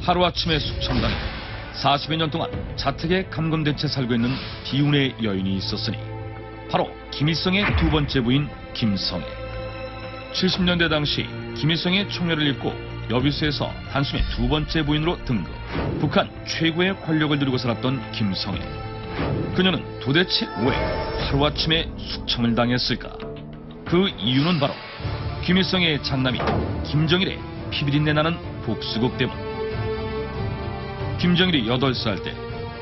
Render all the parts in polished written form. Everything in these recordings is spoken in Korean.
하루아침에 숙청당해 40여 년 동안 자택에 감금된 채 살고 있는 비운의 여인이 있었으니 바로 김일성의 두 번째 부인 김성애. 70년대 당시 김일성의 총애를 입고 여비수에서 단숨에 두 번째 부인으로 등극. 북한 최고의 권력을 누리고 살았던 김성애. 그녀는 도대체 왜 하루아침에 숙청을 당했을까? 그 이유는 바로 김일성의 장남인 김정일의 피비린내 나는 복수국 때문. 김정일이 8살 때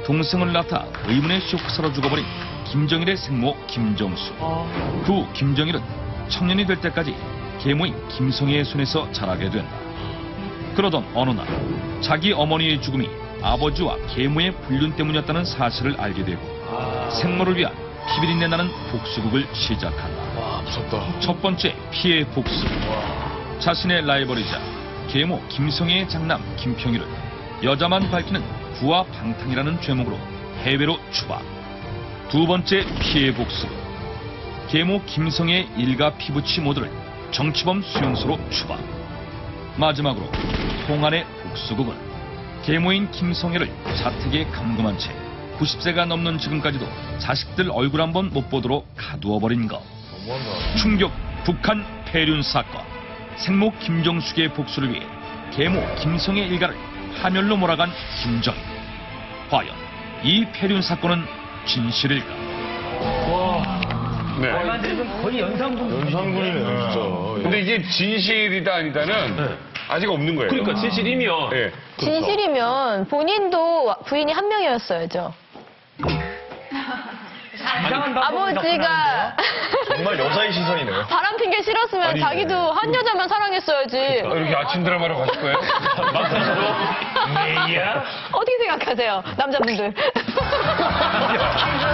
동생을 낳다 의문의 쇼크사로 죽어버린 김정일의 생모 김정수. 그 김정일은 청년이 될 때까지 계모인 김성애의 손에서 자라게 된다. 그러던 어느 날 자기 어머니의 죽음이 아버지와 계모의 불륜 때문이었다는 사실을 알게 되고 생모를 위한 피비린내 나는 복수국을 시작한다. 와, 무섭다. 첫 번째 피해 복수. 자신의 라이벌이자 계모 김성애의 장남 김평일을 여자만 밝히는 부하 방탕이라는 죄목으로 해외로 추방. 두 번째 피해 복수. 계모 김성애의 일가 피부치 모두를 정치범 수용소로 추방. 마지막으로 통안의 복수국은 계모인 김성애를 자택에 감금한 채 90세가 넘는 지금까지도 자식들 얼굴 한번 못 보도록 가두어버린 것. 충격 북한 폐륜 사건. 생모 김정숙의 복수를 위해 계모 김성애 일가를 파멸로 몰아간 김정일. 과연 이 폐륜 사건은 진실일까? 네. 거의 연상분. 연상군이네요, 진짜. 근데 이게 진실이다 아니다는 아직 없는 거예요. 그러니까 진실이면. 네. 진실이면 본인도 부인이 한 명이었어야죠. 아버지가 정말 여자의 시선이네요. 바람 핑계 싫었으면 아니, 자기도 한 여자만 사랑했어야지. 이렇게 아침 드라마로 가실 거예요? 네야. 어떻게 생각하세요, 남자분들?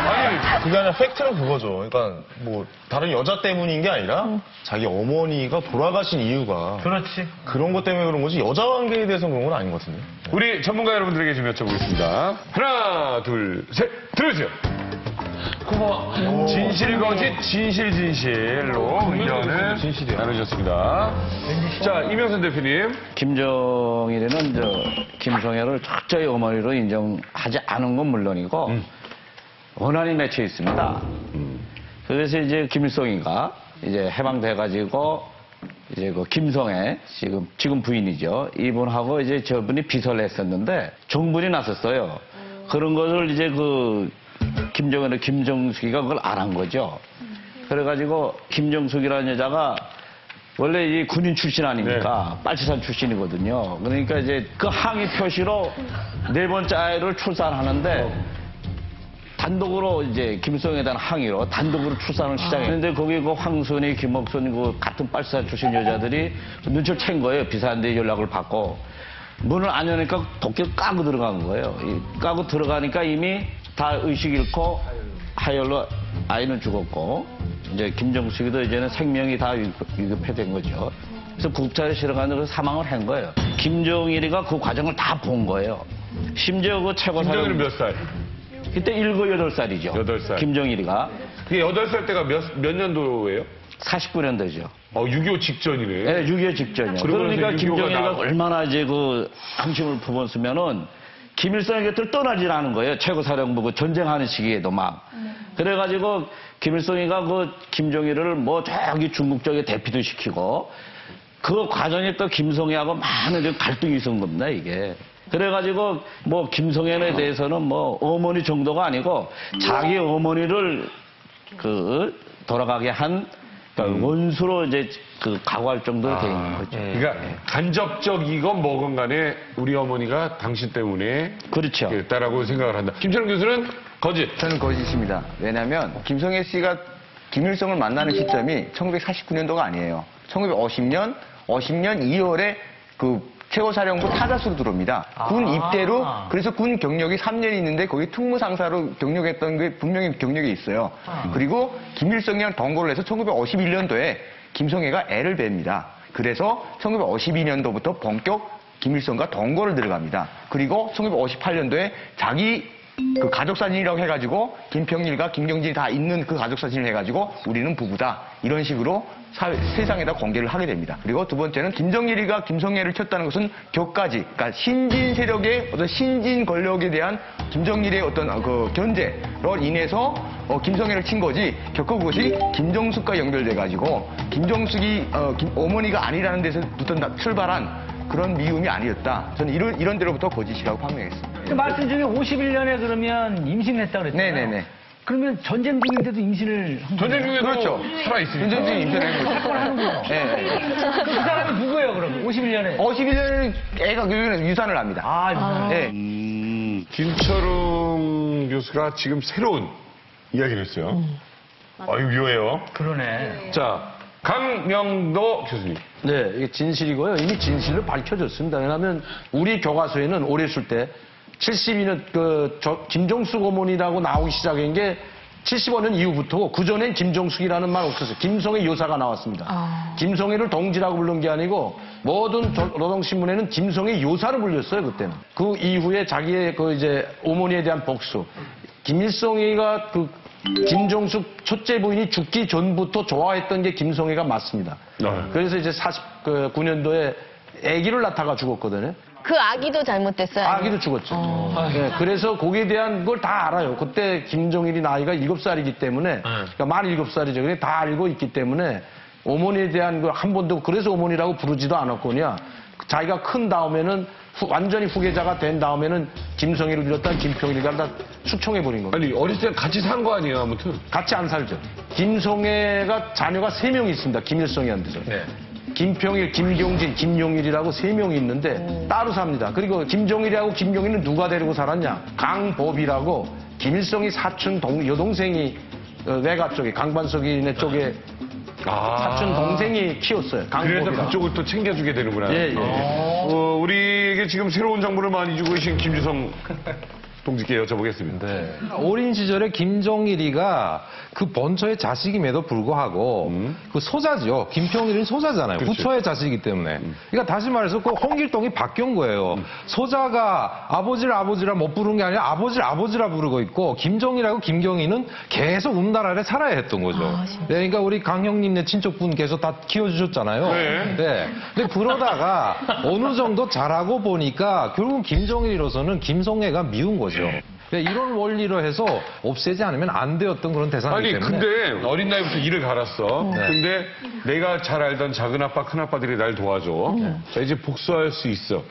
아니, 그게 아니라 팩트는 그거죠. 그러니까 뭐 다른 여자 때문인 게 아니라 자기 어머니가 돌아가신 이유가 그렇지. 그런 것 때문에 그런 거지 여자 관계에 대해서 그런 건 아닌 것 같은데. 우리 전문가 여러분들에게 좀 여쭤보겠습니다. 하나, 둘, 셋, 들어주세요. 진실 거짓, 진실로 의견을 나누셨습니다. 자, 이명선 대표님. 김정일이는 김성애를 철저히 어머니로 인정하지 않은 건 물론이고 원한이 맺혀 있습니다. 그래서 이제 김일성이가 이제 해방돼가지고 이제 그 김성애 지금 부인이죠. 이분하고 이제 저분이 비서를 했었는데 정분이 났었어요. 그런 것을 이제 김정은의 김정숙이가 그걸 안 한 거죠. 그래가지고 김정숙이라는 여자가 원래 이 군인 출신 아닙니까? 네. 빨치산 출신이거든요. 그러니까 이제 그 항의 표시로 네 번째 아이를 출산하는데 단독으로 이제 김일성에 대한 항의로 단독으로 출산을 시작했는데 거기 그 황순이, 김옥순 그 같은 빨치산 출신 여자들이 눈치를 챈 거예요. 비서한테 연락을 받고 문을 안 여니까 도끼를 까고 들어간 거예요. 까고 들어가니까 이미 다 의식 잃고 하열로 아이는 죽었고 이제 김정숙이도 이제는 생명이 다 위급해된 거죠. 그래서 구급차에 실어가는 사망을 한 거예요. 김정일이가 그 과정을 다 본 거예요. 심지어 그 최고사령 김정일은 몇 살? 그때 7, 8살이죠. 8살. 김정일이가 그게 8살 때가 몇 년도예요? 49년도죠. 6.25 직전이네. 네, 6.25 직전이요. 그러니까 6.25가 김정일이가 나고. 얼마나 이제 함심을 품었으면은 김일성의 곁을 떠나질 않은 거예요. 최고사령부 전쟁하는 시기에도 막. 그래가지고 김일성이가 김정일을 저기 중국 쪽에 대피도 시키고 그 과정에 또 김성애하고 많은 갈등이 있었던 겁니다, 이게. 그래가지고 김성애에 대해서는 어머니 정도가 아니고 자기 어머니를 돌아가게 한 원수로 이제 각오할 정도로 돼 있는 거죠. 그러니까 간접적이건 뭐건 간에 우리 어머니가 당신 때문에 그렇죠. 됐다라고 생각을 한다. 김철웅 교수는 거짓. 저는 거짓입니다. 왜냐하면 김성애 씨가 김일성을 만나는 시점이 1949년도가 아니에요. 1950년 2월에 최고사령부 타자수로 들어옵니다. 군 입대로 그래서 군 경력이 3년 있는데 거기 특무상사로 경력했던 게 분명히 경력이 있어요. 그리고 김일성이랑 동거를 해서 1951년도에 김성애가 애를 뵭니다. 그래서 1952년도부터 본격 김일성과 동거를 들어갑니다. 그리고 1958년도에 자기 그 가족 사진이라고 해가지고 김평일과 김경진이 다 있는 그 가족 사진을 해가지고 우리는 부부다 이런 식으로 세상에다 공개를 하게 됩니다. 그리고 두 번째는 김정일이가 김성애를 쳤다는 것은 격가지, 그러니까 신진 세력의 어떤 신진 권력에 대한 김정일의 어떤 그 견제로 인해서 김성애를 친 거지 결코 그것이 김정숙과 연결돼가지고 김정숙이 어머니가 아니라는 데서부터 출발한 그런 미움이 아니었다. 저는 이런 데로부터 거짓이라고 판명했습니다. 그 말씀 중에 51년에 그러면 임신을 했다고 그랬잖아요. 네네네. 그러면 전쟁 중인데도 임신을 한 전쟁 중에도 그렇죠. 살아있으니까. 전쟁 중에 임신한 거죠. 하는구나. 네. 그 사람이 누구예요, 그럼? 51년에? 51년에는 애가 유산을 합니다. 아, 유산. 네. 김철웅 교수가 지금 새로운 이야기를 했어요. 아유, 묘해요. 그러네. 자, 강명도 교수님. 네, 이게 진실이고요. 이미 진실로 밝혀졌습니다. 왜냐하면 우리 교과서에는 오래 쓸 때 72년 김종숙 어머니라고 나오기 시작한 게 75년 이후부터고 그전엔 김종숙이라는 말 없었어요. 김성애 요사가 나왔습니다. 김성애를 동지라고 부른 게 아니고 모든 노동신문에는 김성애 요사를 불렸어요, 그때는. 그 이후에 자기의 이제 어머니에 대한 복수. 김일성이가 김종숙 첫째 부인이 죽기 전부터 좋아했던 게 김성애가 맞습니다. 그래서 이제 49년도에 아기를 낳다가 죽었거든요. 그 아기도 잘못됐어요. 아기도 죽었죠. 네, 그래서 거기에 대한 걸 다 알아요. 그때 김정일이 나이가 7살이기 때문에, 그러니까 만 7살이죠. 그래 다 알고 있기 때문에 어머니에 대한 걸 한 번도 그래서 어머니라고 부르지도 않았거냐. 자기가 큰 다음에는 완전히 후계자가 된 다음에는 김성애를 비롯한 김평일을 다 숙청해버린 겁니다. 아니, 어렸을 때 같이 산 거 아니에요, 아무튼? 같이 안 살죠. 김성애가 자녀가 3명 있습니다. 김일성이한테서. 네. 김평일, 김경진, 김용일이라고 3명이 있는데 따로 삽니다. 그리고 김정일이하고 김용일은 누가 데리고 살았냐? 강법이라고 김일성이 사촌 여동생이 외가 쪽에 강반석이네 쪽에 사촌 동생이 키웠어요. 그래서 강법이라고. 그쪽을 또 챙겨주게 되는구나. 예, 예. 우리에게 지금 새로운 정보를 많이 주고 계신 김주성 동지께 여쭤보겠습니다. 어린 시절에 김정일이가 그 본처의 자식임에도 불구하고 그 소자죠. 김평일은 소자잖아요. 그렇죠. 부처의 자식이기 때문에. 그러니까 다시 말해서 그 홍길동이 바뀐 거예요. 소자가 아버지를 아버지라 못 부르는 게 아니라 아버지를 아버지라 부르고 있고 김정일하고 김경희는 계속 우리나라 아래 살아야 했던 거죠. 네, 그러니까 우리 강형님네 친척분께서 다 키워주셨잖아요. 네. 근데 그러다가 어느 정도 자라고 보니까 결국 김정일로서는 김성애가 미운 거죠. 이런 원리로 해서 없애지 않으면 안 되었던 그런 대상이기 아니, 때문에. 근데 어린 나이부터 일을 갈았어. 근데 내가 잘 알던 작은 아빠, 큰 아빠들이 날 도와줘. 자, 이제 복수할 수 있어.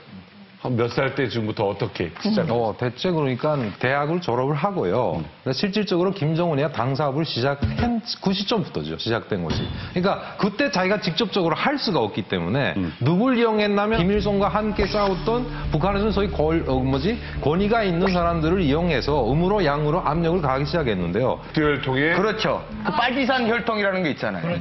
한 몇 살 때쯤부터 어떻게 시작? 대체 그러니까 대학을 졸업을 하고요. 실질적으로 김정은이가 당사업을 시작한 그 시점부터죠. 시작된 것이. 그러니까 그때 자기가 직접적으로 할 수가 없기 때문에 누굴 이용했냐면 김일성과 함께 싸웠던 북한에서는 소위 권위가 있는 사람들을 이용해서 음으로 양으로 압력을 가하기 시작했는데요. 혈통에 그렇죠. 그 빨지산 혈통이라는 게 있잖아요.